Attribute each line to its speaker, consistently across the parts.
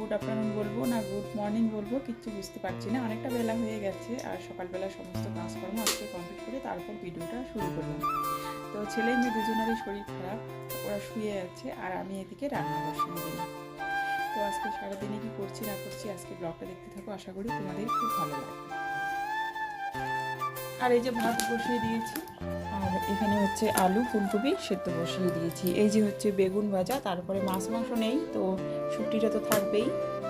Speaker 1: Good afternoon বলবো না good morning বলবো কিচ্ছু বুঝতে পারছি না। অনেকটা বেলা হয়ে গেছে আর সকালবেলা সমস্ত কাজকর্ম আজকে কমপ্লিট করে তারপর ভিডিওটা শুরু করলাম। তো ছেলে মেয়ে দুজনেরই শরীর খারাপ, ওরা শুয়ে আছে আর আমি এদিকে রান্না বসিয়ে দিলাম। তো আজকে সারাদিনে কি করছি না করছি আজকে ব্লগটা দেখতে থাকো, আশা করি তোমাদের খুব ভালো লাগবে। আর এই যে ভাত বসিয়ে দিয়েছি, আর এখানে হচ্ছে আলু ফুলকপি সেদ্ধ বসিয়ে দিয়েছি। এই যে হচ্ছে বেগুন ভাজা, তারপরে মাছ মাংস নেই তো শুটকিটা তো থাকবেই,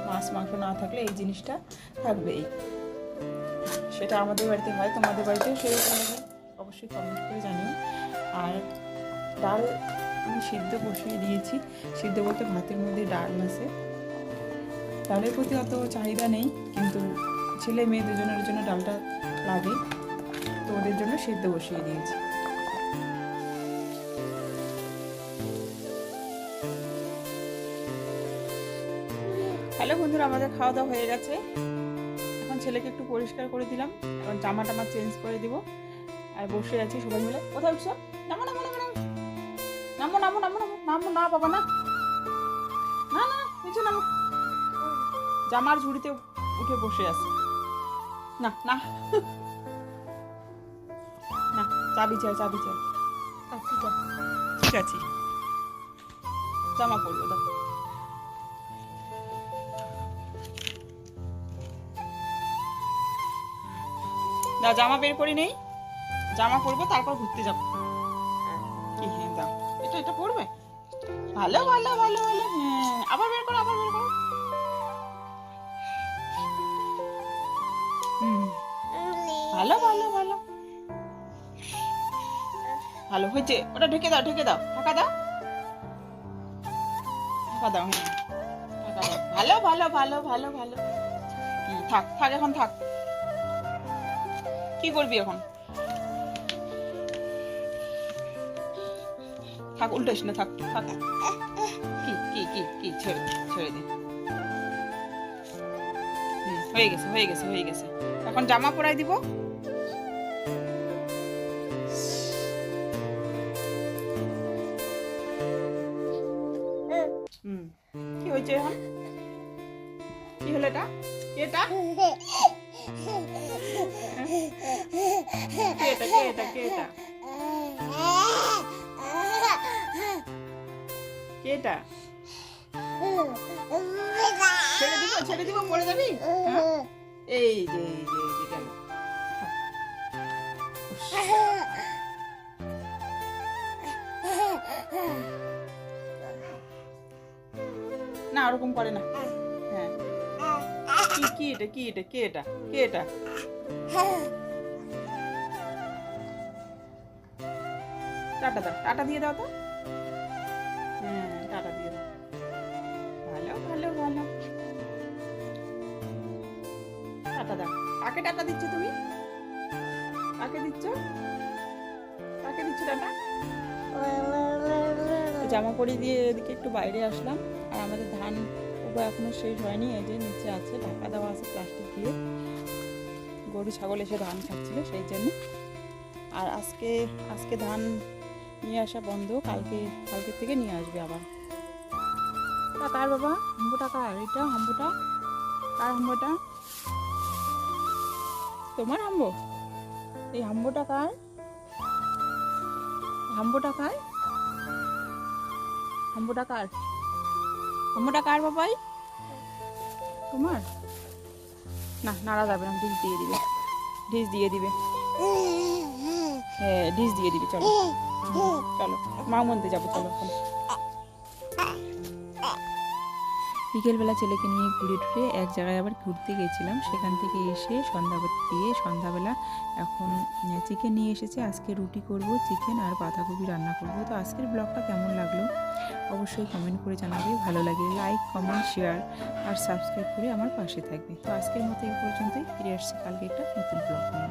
Speaker 1: মাছ মাংস না থাকলে এই জিনিসটা থাকবেই। সেটা আমাদের বাড়িতে হয়, তোমাদের বাড়িতেও সেরকম লাগে, অবশ্যই কমেন্ট করে জানিও। আর ডাল আমি সিদ্ধ বসিয়ে দিয়েছি, সিদ্ধ বলতে ভাতের মধ্যে ডাল আছে। ডালের প্রতি অত চাহিদা নেই, কিন্তু ছেলে মেয়ে দুজনের জন্য ডালটা লাগে, তো ওদের জন্য সিদ্ধ বসিয়ে দিয়েছি। হ্যালো বন্ধুরা, আমাদের খাওয়া দাওয়া হয়ে গেছে। এখন ছেলেকে একটু পরিষ্কার করে দিলাম, এখন জামা টামা চেঞ্জ করে দিব। আর বসে আছি সবাই মিলে। কোথায় উঠছো? নামো নামো নামো নামো নামো নামো নামো নামো নামো না বাবা, না না না নিচে নামো। জামার ঝুড়িতে উঠে বসে আছে। না না না, চাবি চাই চাবি চাই। ঠিক আছে, জামা পরবো দাও। দাও জামা বের করি নেই, জামা পরবো তারপর ঘুরতে যাবো। কি হ্যাঁ দাও, এটা এটা পরবে। ভালো ভালো ভালো ভালো, হ্যাঁ আবার বের করো আবার বের করো। ভালো ভালো ভালো ভালো হয়েছে। ওটা ঢেকে দাও ঢেকে দাও, ঢাকা দাও ঢাকা দাও, হ্যাঁ ঢাকা দাও। ভালো ভালো ভালো ভালো ভালো, থাক থাক এখন থাক। কি করবি এখন? থাক, উল্টাইস না, থাক থাক। কি কি কি কি ছেড়ে দে ছেড়ে দে। হয়ে গেছে হয়ে গেছে হয়ে গেছে, এখন জামা পরাই দিব। কি হয়েছে এখন? কি হলো এটা? এটা কে এটা কে এটা কে এটা কে এটা? ছেড়ে দিব পড়ে যাবি। এই যে এই যে এই যে গেল। না ওরকম করে না। হ্যাঁ কি কি এটা কি এটা কে এটা কে এটা? টাটা দাও, টাটা দিয়ে দাও তো। হ্যাঁ টাটা দিয়ে দাও। ভালো ভালো ভালো, টাটা দাও। কাকে টাটা দিচ্ছ তুমি? কাকে দিচ্ছ? কাকে দিচ্ছ টাটা? জামা পরিয়ে দিয়ে এদিকে একটু বাইরে আসলাম। আর আমাদের ধান ওগুলো এখনো শেষ হয়নি, এই যে নিচে আছে ঢাকা দেওয়া আছে প্লাস্টিক দিয়ে, গরু ছাগল এসে ধান খাচ্ছিল সেই জন্য। আর আজকে আজকে ধান নিয়ে আসা বন্ধ, কালকে থেকে নিয়ে আসবে আবার। কার বাবা হাম্বুটা কার? এটা হাম্বুটা কার? হাম্বুটা তোমার হাম্বু? এই হাম্বুটা কার? হাম্বুটা কার? হাম্বুটা কার? হাম্বুটা কার বাবাই? তোমার? না নাড়া যাবে না, ডিশ দিয়ে দিবে, ডিশ দিয়ে দিবে। হ্যাঁ ডিশ দিয়ে দিবে। চলো চলো মা মন্দিরে যাবো, চলো এখন। বিকেলবেলা ছেলেকে নিয়ে ঘুরে টুরে এক জায়গায় আবার ঘুরতে গেছিলাম, সেখান থেকে এসে সন্ধ্যাবাতি দিয়ে সন্ধ্যাবেলা এখন চিকেন নিয়ে এসেছে। আজকে রুটি করব, চিকেন আর বাঁধাকপি রান্না করব। তো আজকের ব্লগটা কেমন লাগলো অবশ্যই কমেন্ট করে জানাবে, ভালো লাগে লাইক কমেন্ট শেয়ার আর সাবস্ক্রাইব করে আমার পাশে থাকবে। তো আজকের মতো এই পর্যন্তই, ফিরে আসছি কালকে একটা নতুন ব্লগ নিয়ে।